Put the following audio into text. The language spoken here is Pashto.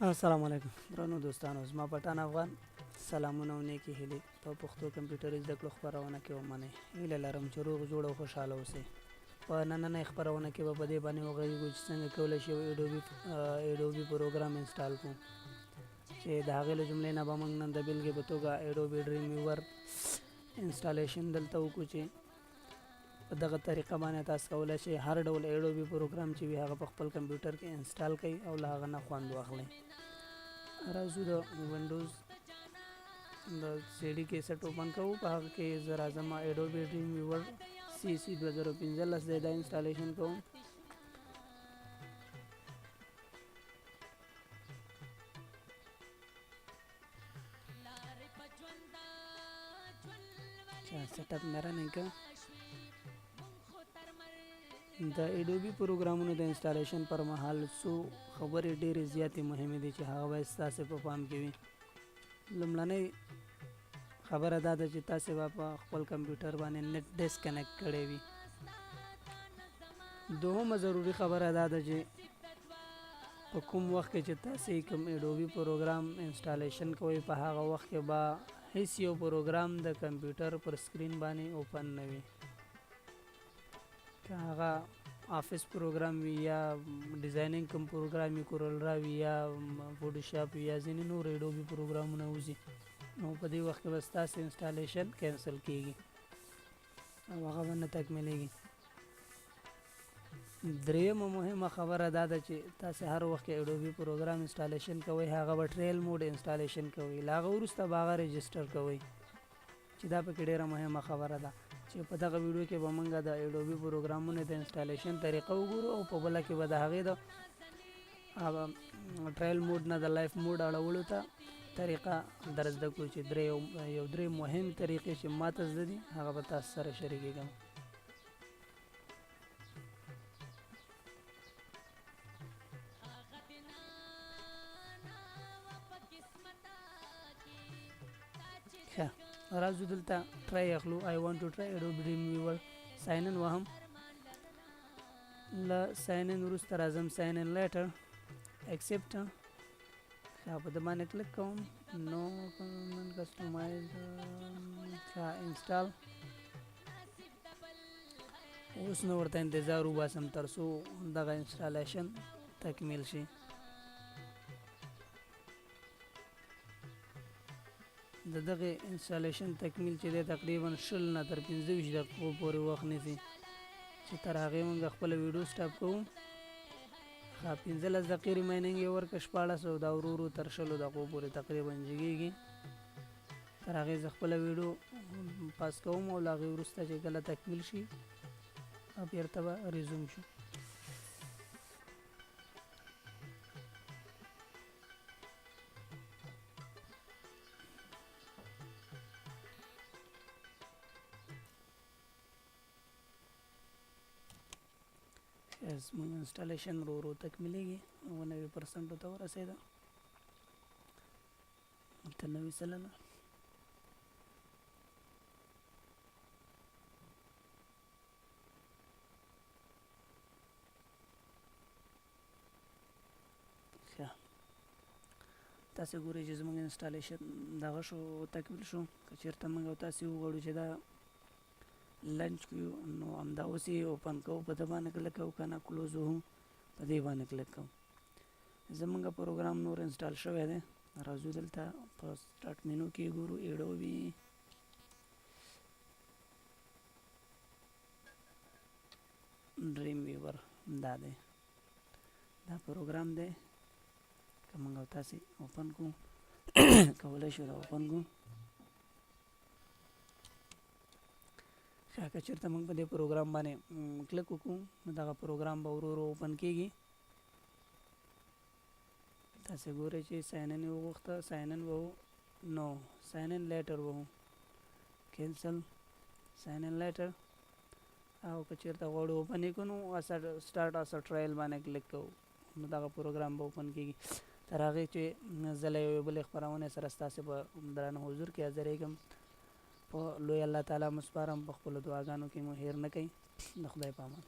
السلام علیکم درنو دوستانو، زما پټان افغان سلامونه او نیکی هیلې په پښتو کمپیوټر زده کړو خپرونه کې ومنئ. هیله لرم چې روغ جوړ او خوشحاله اوسئ. په نننۍ خپرونه کې به په دې باندې وغږیږو چې څنګه کولی شو اډوبي پروګرام انسټال کړو، چې د هغې له جملې نه به موږ نن د بېلګې په توګه اډوبي ډريم ويور انسټالیشن دلته وکړو، چې په دغه طریقه باندې تاسو کولی شئ هر ډول اډوبي پروګرام چې وي هغه په خپل کمپیوټر کې انسټال کړئ او له هغه نه خوند واخلئ. راځو د وینډوز د سی ډي کیسټ اوپن کوو. په هغه کې زه راځم اډوبي ډريم ويور CC 2015 دی، دا انسټالیشن کوم. سیټ اپ مې رننګ کړ. د اډوبي پروګرامونو د انسټالیشن پر مهال څو خبرې ډېرې زیاتې مهمې دي چې هغه باید ستاسې په پام کې وي. لومړنۍ خبره دا ده چې تاسې به په خپل کمپیوټر باندې نت ډسکنیکټ کړی وي. دوهمه ضروري خبره دا ده چې په کوم وخت کې چې تاسې کوم اډوبي پروګرام انسټالیشن کوئ په هغه وخت کې به هیڅ یو پروګرام د کمپیوټر پر سکرین باندې اوپن نه وي، که هغه آفیس پروګرام وي یا ډیزاینینګ کوم پروګرام وي، کورلرا وي یا فوټوشاپ وي یا ځینې نور اډوبي پروګرامونه وځي، نو په دې وخت کې به ستاسې انسټالیشن کینسل کیږي او هغه به نه تکمیلیږي. دریمه مهمه خبره دا ده چې تاسې هر وخت کې اډوبي پروګرام انسټالیشن کوئ هغه به ټریل موډ انسټالیشن کوئ، له هغه وروسته به هغه رجسټر کوئ، چې دا پکې ډیره مهمه خبره ده چې په دغه ویډیو کې به موږ د اډوبي پروګرامونو د انسټالیشن طریقه وګورو او په بله کې به د هغې د ټرایل موډ نه د لایف موډ اړولو ته طریقه در زده کړو، چې درې مهم طریقې چې ما ته زده دي هغه به تاسو سره شریکېږم. ښه، راځو دلته ټرای اخلو. I want to try Adobe Dream Viewer. ساین ان وهم. له ساین ان وروسته راځم ساین ان لیټر اکسپټ. ښه، په دې باندې کلیک کوم. نو کسټمایز. ښه، انسټال. اوس نو ورته انتظار وباسم تر څو دغه انسټالیشن تکمیل شي. د دغه انسټالیشن تکمیل چې دی تقریبا 20 نه تر 25 دقیقو پورې وخت نیسي، چې تر هغې موږ خپله ویډیو سټاپ کوو. ښه، 15 دقیقې ریماینینګ یې ورکړه، 14 او دا ورو ورو تر 20 دقیقو پورې تقریبا جګېږي. تر هغې زه خپله ویډیو پاس کوم او له هغې وروسته چې کله تکمیل شي بیرته به ریزوم شو. زموږ انسټالیشن ورو ورو تکمیلیږي، 90% ته ورسېده، 90 سلنه. ښه، تاسې ګورئ چې زموږ انسټالیشن دغه شو، تکمیل شو. که چېرته موږ او تاسې وغواړو چې دا لنچ کړو نو همدا اوس یې اوپن کوو، په ده باندې کلیک کوو، که نه کلوز وهو په دې باندې کلیک کوو. زموږ پروګرام نور انسټال شوی دی. راځو دلته په سټارټ مینو کې ګورو اډوبي ډريم ويور، دا دی، دا پروګرام دی. که موږ او تاسې اوپن کړو کولی شو دا اوپن کړو. ښه، که چېرته موږ په دې پروګرام باندې کلیک وکړو نو دغه پروګرام به ورو ورو اوپن کېږي. تاسې ګورئ چې ساین ان یې وغوښته، ساین ان وهو، نو ساین ان لیټر وهو، کینسل، ساین ان لیټر. او که چېرته غواړو اوپن یې کړو نو سټارټ اسه ټرایل باندې کلیک کوو نو دغه پروګرام به اوپن کېږي. تر هغې چې زه له یوې بلې خپرونې سره ستاسې په درانه حضور کې حاضرېږم، په لوی الله تعالی مو سپارم، په خپلو دعاګانو کې مو هېر نه کوئ. د خدای په امان.